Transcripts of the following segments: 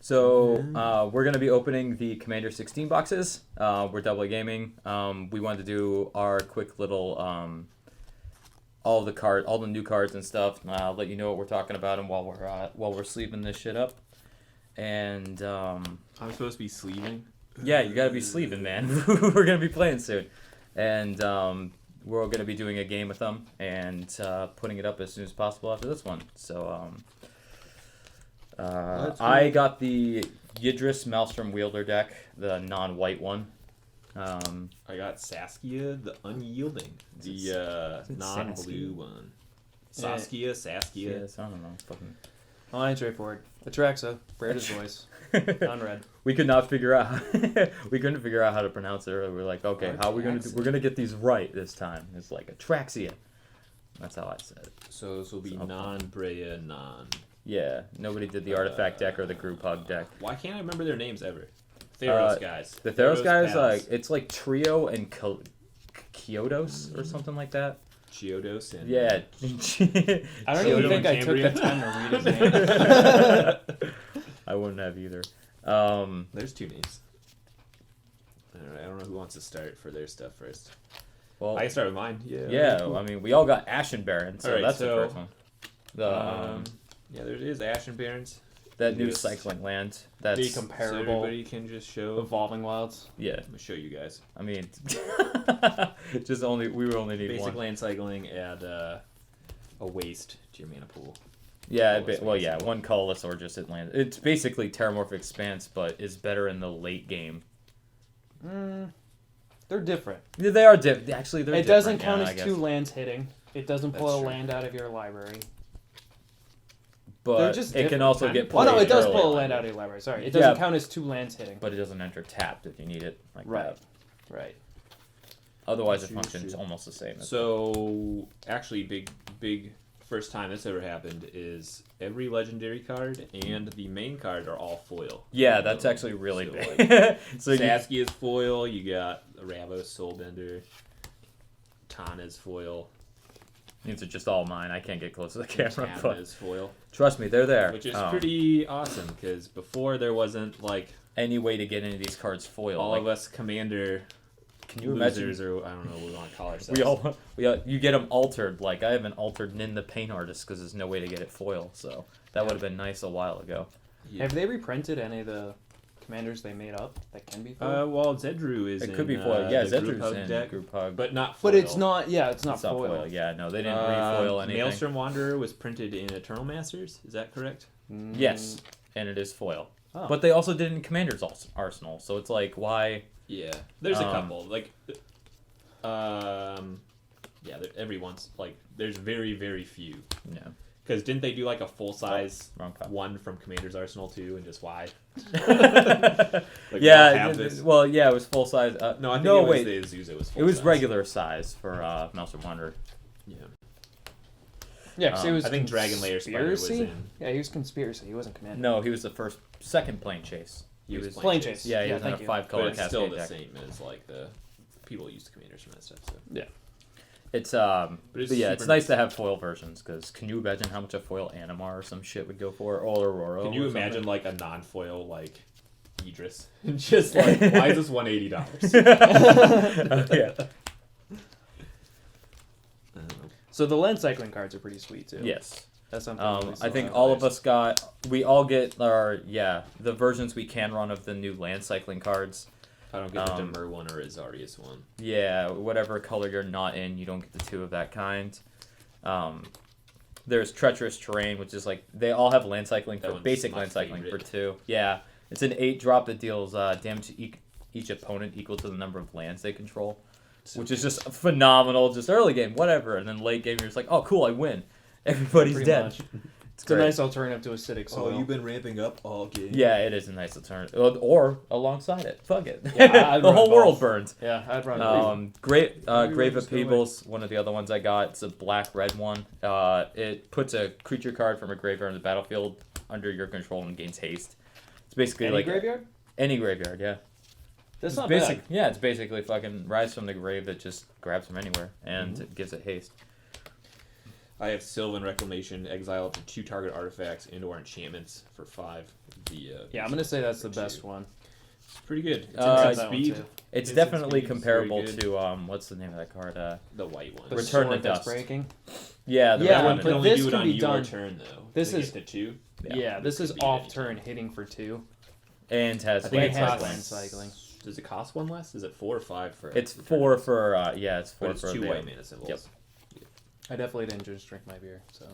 So we're going to be opening the Commander 16 boxes. We're double gaming. We wanted to do our quick little all the new cards and stuff. Let you know what we're talking about and while we're sleeving this shit up. And I'm supposed to be sleeving. Yeah, you got to be sleeving, man. We're going to be playing soon, and we're going to be doing a game with them and putting it up as soon as possible after this one. So. I got the Yidris Maelstrom Wielder deck, the non-white one. I got Saskia, the Unyielding, the non-blue one. Saskia. Yes, I don't know. Fucking. Oh, ain't straightforward. Atraxa, Braid's voice, non-red. We could not figure out. We couldn't figure out how to pronounce it. We're like, okay, how are we gonna do? We're gonna get these right this time. It's like Atraxa. That's how I said it. So this will be non-Brea, non. Yeah, nobody did the artifact deck or the group hug deck. Why can't I remember their names ever? Theros guys. The Theros guys, it's like Trio and Kyotos or something like that. Chiodos and... Yeah. I don't even think I took the time to read his name. I wouldn't have either. There's two names. I don't know who wants to start for their stuff first. Well, I can start with mine. Yeah, cool. I mean, we all got Ashen Baron, so right, that's the first one. Yeah, there is Ashen Barons. That new cycling land. That's be comparable. So everybody can just show Evolving Wilds. Yeah, I'm gonna show you guys. I mean, we would only need basic one. land cycling. Add a waste to your mana pool. Yeah, one colorless or just land. It's basically Terramorphic Expanse, but is better in the late game. They're different. Yeah, they are different. Actually, they're. It different. doesn't count as two lands hitting. It doesn't pull That's a true. land out of your library. But just it can also get Oh played. no, it does early. pull a land out of your library. Sorry, it doesn't count as two lands hitting. But it doesn't enter tapped if you need it. Like Right. that. Right. Otherwise, it functions almost the same. So actually, big first time this ever happened is every legendary card and the main card are all foil. Yeah, that's actually really so, big. Like, So Saskia's foil. You got Ravos Soulbender. Tana's foil. these are just all mine. I can't get close to the camera. But Tana's foil. trust me, they're there. Which is pretty awesome because before there wasn't like any way to get any of these cards foil. all like, of us commander. Can you losers imagine? or I don't know what we want to call ourselves. You get them altered. Like I have an altered Nin the Paint Artist because there's no way to get it foil. So that would have been nice a while ago. Yeah. Have they reprinted any of the commanders they made up that can be foil? Well, Zedru is It could be in, foil. Yeah, the Zedru's group hug in deck, group hug. but not foil. But it's not. Yeah, it's not It's not foil. foil. Yeah, no, they didn't refoil anything. Maelstrom Wanderer was printed in Eternal Masters. Is that correct? Yes, and it is foil. Oh. But they also did it in Commander's Arsenal. So it's like, why? Yeah, there's a couple. Like, every once like there's very very few. No. Because didn't they do like a full size wrong copy. one from Commander's Arsenal too, and just why? Yeah, it was full size. No, I think no, it was wait. the Azusa was full It was size. regular size for Maelstrom Wanderer. Yeah. Yeah, because it was. I think Dragon Lair Spider was Conspiracy? in. Yeah, he was conspiracy. He wasn't commander. No, he was the second plane chase. He was Plane Chase. Yeah, he Yeah, was in a thank you. 5-color But it's Cascade still the deck. same as like the people used commanders from that stuff. So. Yeah. It's But but yeah, it's super nice to have foil versions because can you imagine how much a foil Animar or some shit would go for, or Aurora? Can you or imagine something? like a non-foil like Yidris? Just like why is this $180? Yeah. So the land cycling cards are pretty sweet too. Yes. That's something. I think all of us we all get the versions we can run of the new land cycling cards. I don't get the Demur one or Azarius one. Yeah, whatever color you're not in, you don't get the two of that kind. There's Treacherous Terrain, which is like, they all have land cycling That for one's basic my land cycling favorite. for 2. Yeah, it's an 8-drop that deals damage to each opponent equal to the number of lands they control, which is just phenomenal. Just early game, whatever, and then late game, you're just like, oh, cool, I win. Everybody's Pretty dead. much. It's great. a nice alternative to acidic soil. been ramping up all game. Yeah, it is a nice alternative. Or alongside it. Fuck it. Yeah, I'd the run whole both. world burns. Yeah, I'd run. Grave just of go Peebles, one of the other ones I got. It's a black-red one. It puts a creature card from a graveyard in the battlefield under your control and gains haste. It's basically Any like graveyard? any graveyard, yeah. That's It's not basic. bad. Yeah, it's basically fucking Rise from the Grave that just grabs from anywhere and it gives it haste. I have Sylvan Reclamation, exile up to 2 target artifacts and/or enchantments for 5. Yeah, I'm gonna say that's the best one. It's pretty good. It's Uh, instant speed. It's Instant definitely speed is comparable very good. to what's the name of that card? The white one. The Return to sword that's Dust. breaking. Yeah, the Yeah, red That one one. can but only this do it can on be your done- turn though. this to is- get to 2. Yeah, this This is could be off any turn turn. hitting for 2. And has I think it it has costs land cycling. Does it cost 1 less? Is it 4 or 5 for? It's return? 4 for it's 4 But it's for 2 the- white mana symbols. Yep. I definitely didn't just drink my beer, so.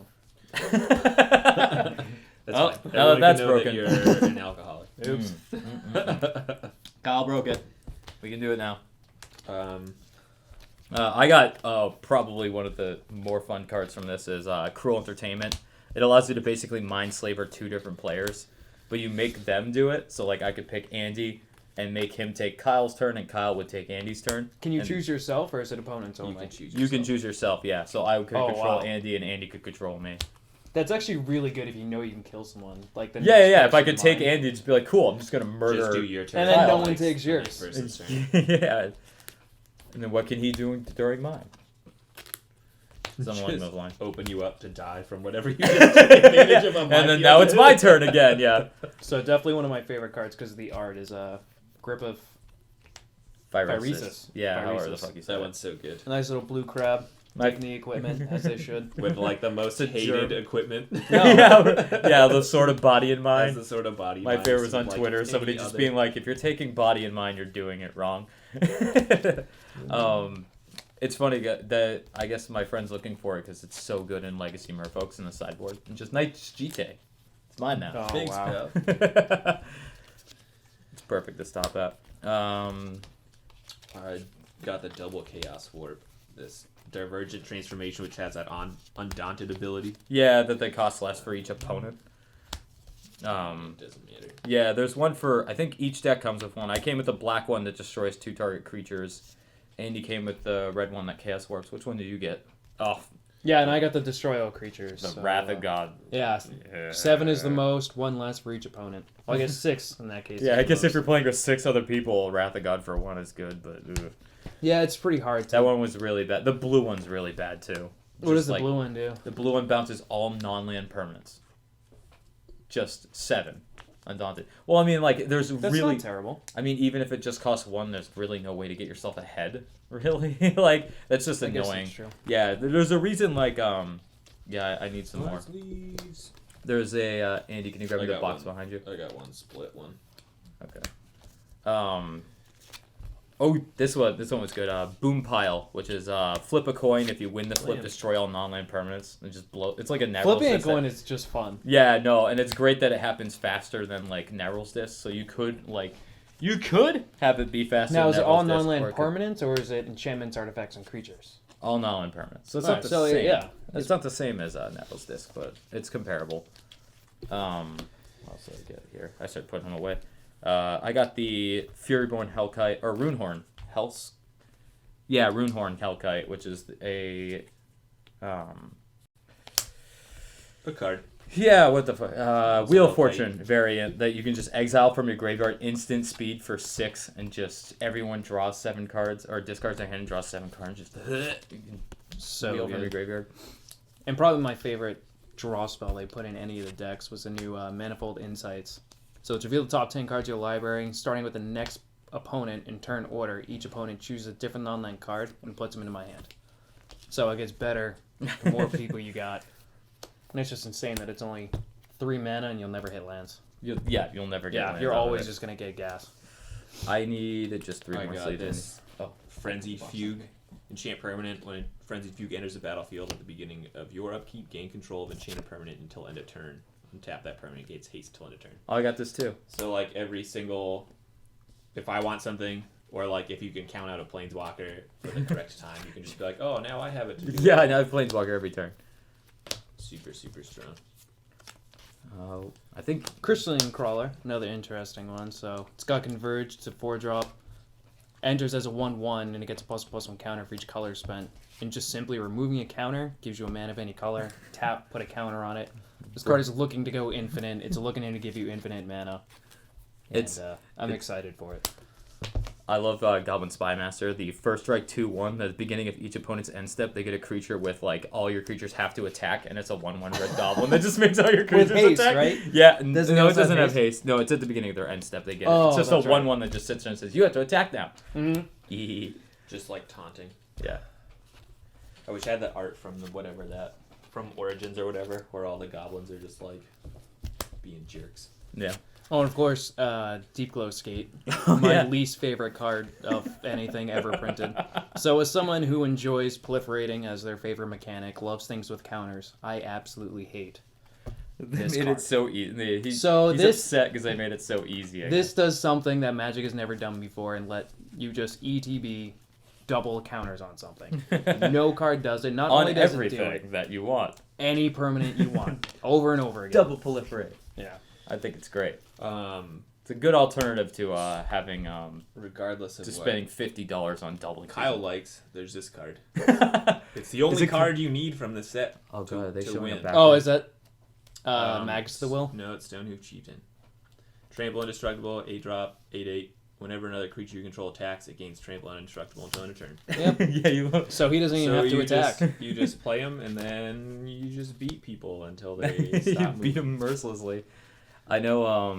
That's Oh, fine. now Everyone that's can know broken. That you're an alcoholic. Oops. Kyle broke it. We can do it now. Um, I got probably one of the more fun cards from this is Cruel Entertainment. It allows you to basically mind slaver 2 different players, but you make them do it. So like I could pick Andy and make him take Kyle's turn, and Kyle would take Andy's turn. Can you And choose yourself, or is it opponents you only? can choose. You can yourself. choose yourself, yeah. So I could Oh, control wow. Andy, and Andy could control me. That's actually really good if you know you can kill someone. Like the Yeah. next If I person could take in line. Andy, just be like, cool, I'm just gonna murder. Just do your turn. And then no Kyle one takes takes the yours. next person's turn. Yeah. And then what can he do during mine? Something along Just those lines. Open you up to die from whatever you just took advantage of on my And then field. now it's my turn again. Yeah. So definitely one of my favorite cards because the art is a grip of Phyresis. Yeah. However the Phyresis. fuck you That said it. one's so good. a nice little blue crab My- taking the equipment as they should. With like the most It's a hated germ. equipment. yeah, the sort of body in As mind. the sort of body. My mind favorite was instead on of, like, Twitter. any Somebody just other. being like, "If you're taking body in mind, you're doing it wrong." It's funny that I guess my friend's looking for it because it's so good in Legacy Merfolks in the sideboard. And just nice GT. It's mine now. Oh, Thanks, wow. pal. It's perfect to stop at. I got the double Chaos Warp. This Divergent Transformation, which has that Undaunted ability. Yeah, that they cost less for each opponent. It doesn't matter. Yeah, there's one for, I think each deck comes with one. I came with the black one that destroys 2 target creatures. Andy came with the red one that Chaos Warps. Which one did you get? Oh, Yeah, and I got the destroy all creatures. the so, Wrath of God. Yeah, 7 is the most, 1 less for each opponent. Well, I guess 6 in that case. Yeah, is I the guess if most. you're playing with 6 other people, Wrath of God for 1 is good, but ugh. Yeah, it's pretty hard to. That one was really bad. The blue one's really bad too. What does Just the like- blue one do? The blue one bounces all non-land permanents. Just 7. Undaunted. Well, I mean, like, there's That's really... not terrible. I mean, even if it just costs 1, there's really no way to get yourself ahead, really. Like, that's just I guess annoying. that's true. Yeah, there's a reason, like, yeah, I need some more. Last leaves. There's a, Andy, can you grab I me the got box one. behind you? I got one split one. Okay. Oh, this one was good. Boom Pile, which is flip a coin. If you win the flip, Land. destroy all non-land permanents and just blow. It's like a Neryl's Flipping a Disc that- coin is just fun. Yeah, no, and it's great that it happens faster than like Neryl's Disc. So you could have it be faster. Now, than is it all Neryl's Disc, non-land or it could- permanents, or is it enchantments, artifacts, and creatures? All non-land permanents. So it's Alright, not the so, same. yeah, it's not the same as Neryl's Disc, but it's comparable. What else did I get here? I started putting them away. I got the Furyborn Hellkite or Runehorn Hell's. Yeah, Runehorn Hellkite, which is a card. Yeah, what the fuck? Wheel of Hellkite. Fortune variant that you can just exile from your graveyard, instant speed for 6, and just everyone draws 7 cards, or discards their hand and draws 7 cards. Just you can So wheel from your good. graveyard. And probably my favorite draw spell they put in any of the decks was the new Manifold Insights. So it's reveal the top 10 cards of your library, starting with the next opponent in turn order. Each opponent chooses a different non-land card and puts them into my hand. So it gets better the more people you got. And it's just insane that it's only 3 mana and you'll never hit lands. You'll never get Yeah, lands you're out of always it. just going to get gas. I need just 3 I more got sleeves. this. Oh, Frenzied Fugue. Enchant permanent. When Frenzied Fugue enters the battlefield at the beginning of your upkeep, gain control of enchanted permanent until end of turn. And tap that permanent, gains haste till end of turn. I got this too. So like every single, if I want something, or like if you can count out a planeswalker for the correct time, you can just be like, oh, now I have it. To do Yeah, I it. know Planeswalker every turn. Super, super strong. I think Crystalline Crawler, another interesting one. So it's got Converge, it's a 4-drop. Enters as a 1/1 and it gets a ++1 counter for each color spent. And just simply removing a counter gives you a mana of any color. Tap, put a counter on it. This card is looking to go infinite. It's looking to give you infinite mana. And, It's- I'm excited for it. I love Goblin Spymaster. The first strike 2/1. At the beginning of each opponent's end step, they get a creature with like all your creatures have to attack, and it's a 1/1 red goblin that just makes all your creatures haste, attack. right? Yeah, Doesn't no, it it doesn't have have haste. No, it's at the beginning of their end step they get it. Oh, It's just a that's right. 1/1 that just sits there and says you have to attack now. Mm-hmm. Just like taunting. Yeah. I wish I had the art from from Origins or whatever, where all the goblins are just like being jerks. Yeah. Oh, and of course, Deep Glow Skate, Oh, my yeah. least favorite card of anything ever printed. So, as someone who enjoys proliferating as their favorite mechanic, loves things with counters, I absolutely hate They this made card. it so easy. He's this upset because they made it so easy. I this does something that Magic has never done before, and let you just ETB double counters on something. No card does it. Not on only does it do everything it, that you want. any permanent you want, over and over again. Double proliferate. Yeah. I think it's great. It's a good alternative to having Regardless of to what spending $50 on double. Kyle likes, there's this card. oh It's the only it- card you need from the set. god, they to showing win. it back. Oh, is that Magus the Will? No, it's Stonehoof Chieftain. Trample Indestructible, 8-drop, 8/8. Whenever another creature you control attacks, it gains Trample Indestructible until end of turn. Yep. yeah, you look. So he doesn't even So have to you attack. you just play them, and then you just beat people until they you stop beat moving. them mercilessly. I know.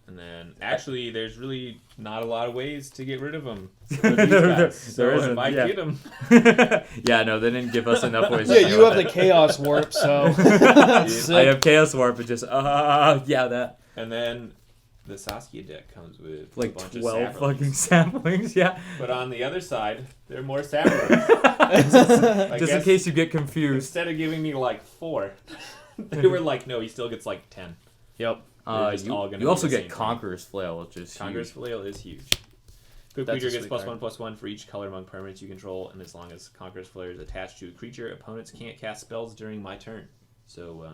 And then, actually, there's really not a lot of ways to get rid of them. There So isn't, if I yeah. get them, yeah, no, they didn't give us enough ways. to Yeah, play you with have the it. Chaos Warp, so I have Chaos Warp, but just yeah, that and then the Saskia deck comes with like a bunch 12 of fucking saplings. saplings. Yeah, But on the other side, there are more saplings. just in case you get confused. Instead of giving me like 4, they were like, no, he still gets like 10. Yep. They're just all gonna be You also the get same thing. Conqueror's Flail, which is Conqueror's huge. Flail is huge. Quick That's a creature gets sweet card. +1/+1 for each color among permanents you control, and as long as Conqueror's Flail is attached to a creature, opponents can't cast spells during my turn. So,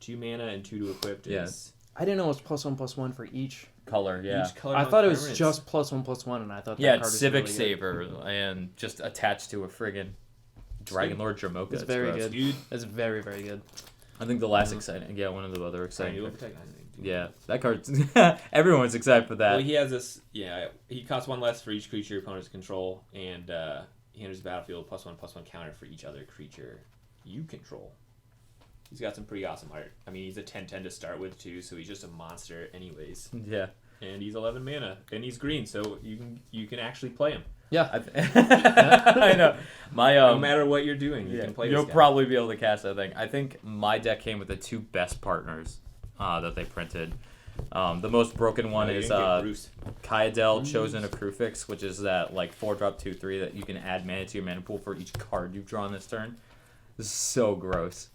2 mana and 2 to equip is Yes. I didn't know it was +1/+1 for each. Color, yeah. each color I among thought it was permanents. just +1/+1, and I thought that Yeah, card it's was Civic really good. Saber and just attached to a friggin' Dragon Lord Dramoka. It's very gross. good. Dude, It's very, very good. I think the last exciting, yeah, one of the other exciting. you look at that guy. Yeah, that card. Everyone's excited for that. Well, he has this. Yeah, he costs 1 less for each creature your opponents control, and he enters the battlefield +1/+1 counter for each other creature you control. He's got some pretty awesome art. I mean, he's a 10/10 to start with too, so he's just a monster anyways. Yeah. And he's 11 mana, and he's green, so you can actually play him. Yeah. I know. My No matter what you're doing, you yeah, can play. you'll this guy. probably be able to cast that thing. I think my deck came with the 2 best partners that they printed. The most broken one No, you is didn't get Bruce. Kaidel, Chosen of Krufix, which is that like 4-drop 2/3 that you can add mana to your mana pool for each card you've drawn this turn. This is so gross,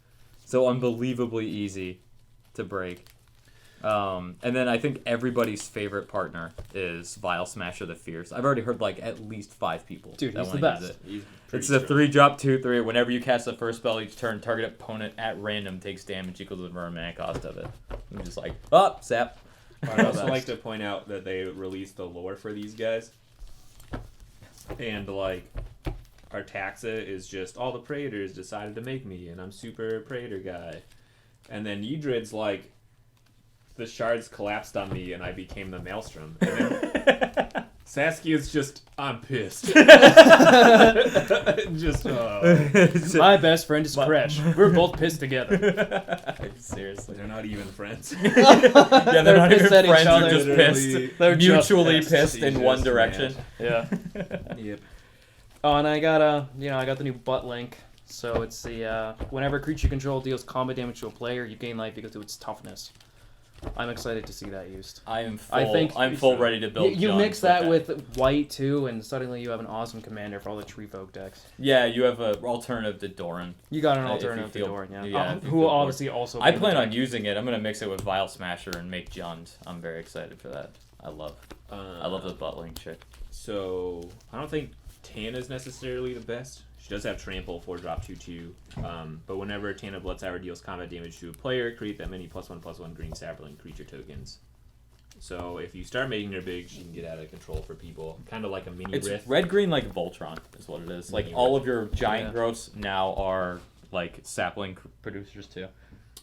so unbelievably easy to break. And then I think everybody's favorite partner is Vile Smasher the Fierce. I've already heard like at least 5 people. Dude, that he's the wanna use best. it. He's It's pretty a strong. 3-drop 2/3. Whenever you cast the first spell each turn, target opponent at random takes damage equal to the mana cost of it. I'm just like, oh, sap. I'd also like to point out that they released the lore for these guys, and like Atraxa is just all the Praetors decided to make me, and I'm super Praetor guy, and then Yidris like the shards collapsed on me, and I became the Maelstrom. And then Saskia's just I'm pissed. Just My best friend is Crash. We're both pissed together. Seriously. they're not even friends. Yeah, they're not pissed even at each friends. They're other. just Literally. pissed. They're just Mutually pissed. pissed in Just one mad. direction. Yeah. Yep. Oh, and I got I got the new butt link. So it's the whenever a creature you control deals combat damage to a player, you gain life because of its toughness. I'm excited to see that used. I'm I full ready to build. You John mix for that with white too, and suddenly you have an awesome commander for all the tree folk decks. Yeah, you have an alternative to Doran. You got an If you alternative to feel- Doran, yeah. yeah, if you who feel obviously also. I made plan the on deck. using it. I'm gonna mix it with Vile Smasher and make Jund. I'm very excited for that. I love the butt link chick. So I don't think Tana is necessarily the best. She does have Trample, 4-drop 2/2. But whenever Tana Bloodsour deals combat damage to a player, create that many +1/+1 green sapling creature tokens. So if you start making her big, she can get out of control for people. Kind of like a mini It's Rift. red green like Voltron is what it is. Like Mini all Rift. of your giant Yeah. growths now are like sapling producers too.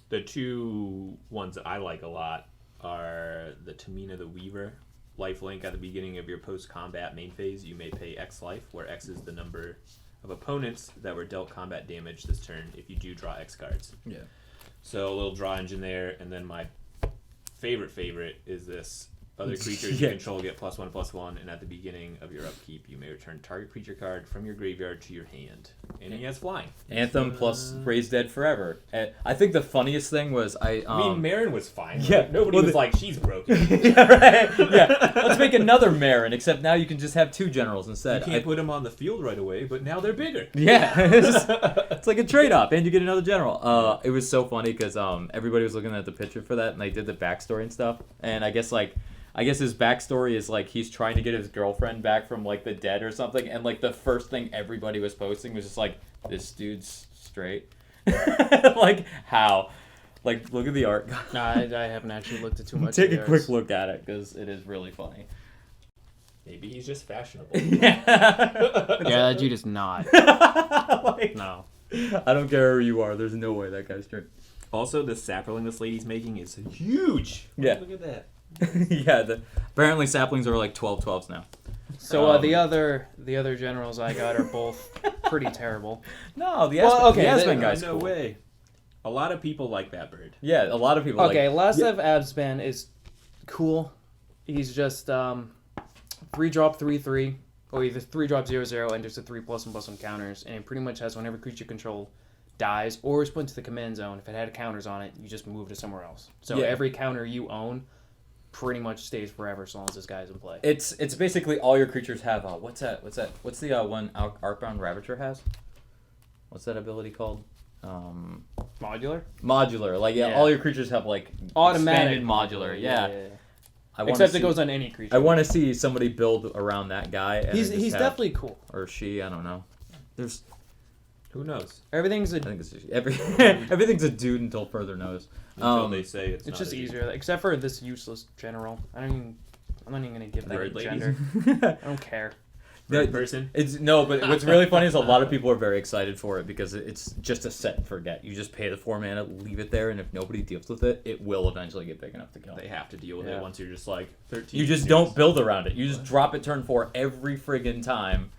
The 2 ones that I like a lot are the Tamina the Weaver lifelink at the beginning of your post-combat main phase, you may pay X life, where X is the number of opponents that were dealt combat damage this turn if you do draw X cards. Yeah. So a little draw engine there, and then my favorite is this. Other creatures Yeah. you control get +1/+1, and at the beginning of your upkeep, you may return target creature card from your graveyard to your hand. And he has flying. Anthem plus Raise Dead Forever. And I think the funniest thing was I mean, Marin was fine. Yeah, Like, nobody well, was like, she's broken. yeah, right. Yeah, let's make another Marin, except now you can just have 2 generals You instead. can't put them on the field right away, but now they're bigger. Yeah, it's like a trade-off, and you get another general. It was so funny because everybody was looking at the picture for that, and they did the backstory and stuff. And I guess his backstory is like he's trying to get his girlfriend back from like the dead or something, and like the first thing everybody was posting was just like, this dude's straight. Like how? Like look at the art. No, I haven't actually looked at too much. Take of a the quick arts. look at it because it is really funny. Maybe he's just fashionable. Yeah. Yeah, that dude is not. Like, No. I don't care who you are. There's no way that guy's straight. Also, the sapling this lady's making is huge. Yeah. Look at that. Yeah. Apparently saplings are like 12/12s now. So the other generals I got are both pretty terrible. No, the Well, okay, Aspen then- guy's No cool. way. A lot of people like that bird. Yeah, a lot of people. Okay, like, last yeah. of Abspan is cool. He's just 3-drop 3/3, or either 3-drop 0/0 and just a 3+1/+1 counters, and it pretty much has whenever creature control dies or is put into the command zone. If it had counters on it, you just move to somewhere else. So Yeah. every counter you own pretty much stays forever as long as this guy's in play. It's basically all your creatures have. What's that? What's the one Arcbound Ravager has? What's that ability called? Modular? Modular. Like Yeah. all your creatures have like Automatic. expanded modular. Yeah. I wanna Except see, it goes on any creature. I want to see somebody build around that guy. And He's then just have- definitely cool. or she. I don't know. There's. Who knows? Everything's I think it's everything's a dude until further knows. Until they say it's It's not just a- easier, except for this useless general. I'm not even gonna give that a Bird ladies? gender. I don't care. Bird person. It's no, but what's really funny is a lot of people are very excited for it because it's just a set and forget. You just pay the 4 mana, leave it there, and if nobody deals with it, it will eventually get big enough to kill. They have to deal with Yeah. it once you're just like 13. You just don't build around it. You just drop it turn 4 every friggin' time,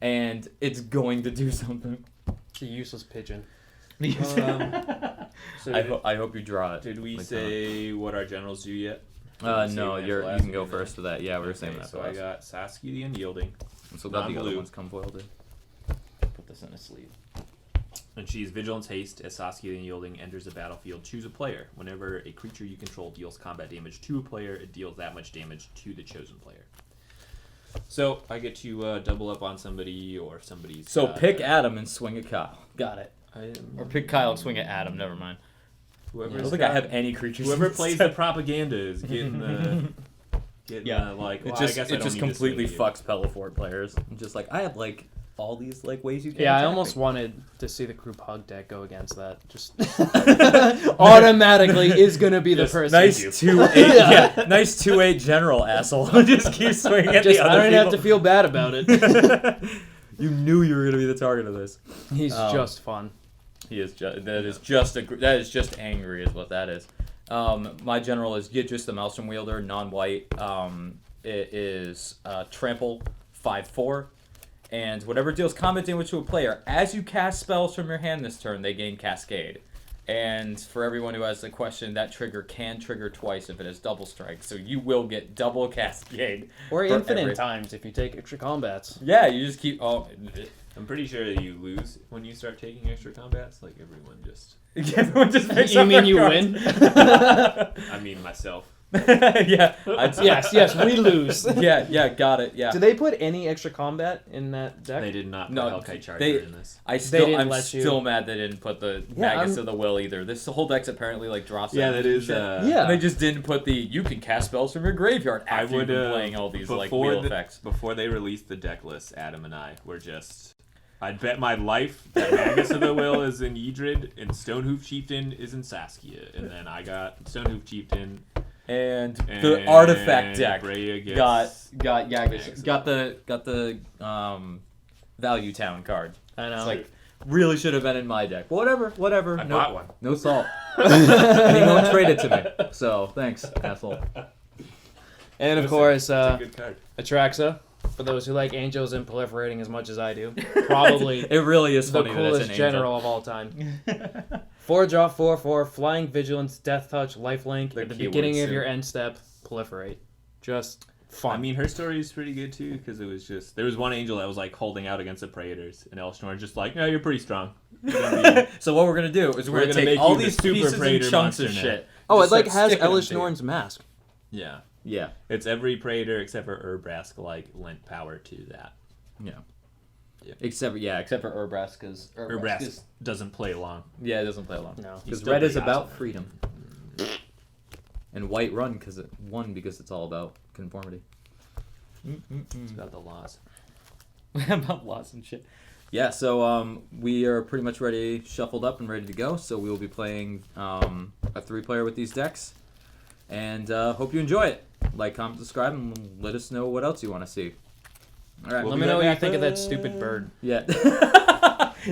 and it's going to do something. It's a useless pigeon. So I hope you draw it. did we Like, say what our generals do yet? No, Save that for you last can go again, first for that. Yeah, we were saying Okay, that. so for I last. got Saskia the Unyielding, I'm so glad the other non-blue. ones come foiled in. Put this in a sleeve. and she's Vigilance Haste. As Saskia the Unyielding enters the battlefield, choose a player. Whenever a creature you control deals combat damage to a player, it deals that much damage to the chosen player. So I get to double up on somebody, or if somebody's. So got, pick Adam and swing at Kyle. Got it. I, Or pick Kyle and swing at Adam. Never mind. I whoever's don't think got- I have any creatures. Whoever in plays set. the propaganda is getting the. Yeah. Like, It well, just I guess I it don't just need to completely swing at you. fucks Pelifort players. I'm just like I have like all these like ways you can. Yeah, I attack almost me. wanted to see the group hug deck go against that. Just automatically is gonna be the Just person. Nice 2/8. Yeah, nice 2/8 general asshole. Just keep swinging at Just the I other don't have to people. feel bad about it. You knew you were gonna be the target of this. He's just fun. He is just that is just angry is what that is. My general is Yidris the Maelstrom Wielder, non-white. It is trample 5/4, and whatever deals combat damage to a player, as you cast spells from your hand this turn, they gain Cascade. And for everyone who has the question, that trigger can trigger twice if it has double strike, so you will get double Cascade. Or for infinite every- times if you take extra combats. Yeah, you just keep. Oh, I'm pretty sure that you lose when you start taking extra combats. Like everyone just. everyone just picks You up mean their you cards. win? I mean myself. Yeah. yes, we lose. Yeah, got it. Yeah. Do they put any extra combat in that deck? They did not put No, Hellkite Charger they- in this. didn't let you- still mad they didn't put the Yeah, Magus I'm- of the Will either. This whole deck's apparently like drops. Yeah, that is. Yeah. And they just didn't put the you can cast spells from your graveyard I after would you've been playing all these like before wheel the- effects. Before they released the deck list, Adam and I were just. I'd bet my life that Magus of the Will is in Yidris and Stonehoof Chieftain is in Saskia, and then I got Stonehoof Chieftain. And And the artifact deck Rhea gets got Yagus, Magus. got the Value Town card. I know. It's like really should have been in my deck. Whatever. I no, bought one. No salt. And he won't trade it to me. So thanks, asshole. And of Listen, course, it's a good card. Atraxa. For those who like angels and proliferating as much as I do, probably It really is the funny that it's coolest an general of all time. 4-drop, 4/4, flying vigilance, death touch, lifelink. The At the keyword beginning of soup. your end step, proliferate. Just fun. I mean, her story is pretty good too because it was just there was one angel that was like holding out against the Praetors, and Elshnor's just like, no, you're pretty strong. So what we're gonna do is we're gonna gonna take make all you the these super pieces and Praetor chunks of monster now. shit. oh, it Just like start has sticking them Elish to you. Norn's mask. Yeah, Yeah. it's every Praetor except for Urbrask like lent power to that. Yeah. Yeah. Except for Urbrask, because Urbrask doesn't play long. yeah, it doesn't play long. No. He's Because still red is pretty about awesome. freedom, and white run because it's all about conformity. It's about the laws. About laws and shit. Yeah, so we are pretty much ready, shuffled up and ready to go. So we will be playing a 3-player with these decks, and hope you enjoy it. Like, comment, subscribe, and let us know what else you want to see. All right, We'll Let be me know right what you back. think of that stupid bird. yeah.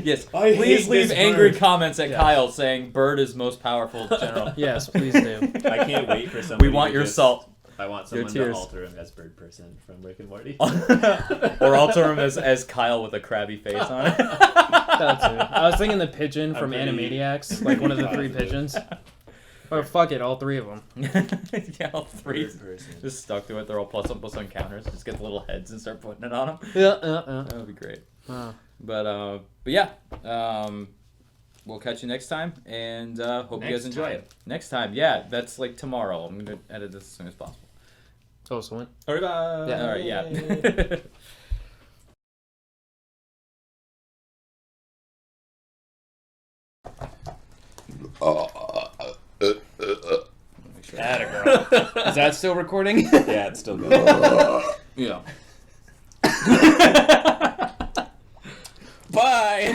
Yes, I please hate leave this angry bird. comments at Yeah. Kyle saying bird is most powerful general. Yes, please do. I can't wait for somebody. We want to your just- salt. I want Your someone to tears. alter him as Bird Person from Rick and Morty. Or alter him as Kyle with a crabby face on it. That too. I was thinking the pigeon from pretty- Animaniacs, like one of the 3 positive. pigeons. Or fuck it, all 3 of them. Yeah, all 3 Bird Person. just stuck to it. They're all plus on counters. Just get the little heads and start putting it on them. Yeah, That would be great. Oh. But yeah, we'll catch you next time, and hope you guys Next enjoy time. it. Next time, yeah, that's like tomorrow. I'm gonna edit this as soon as possible. Oh, so when? Bye. Yeah, all right, yeah. Atta girl. Is that still recording? Yeah, it's still good. Yeah. Bye.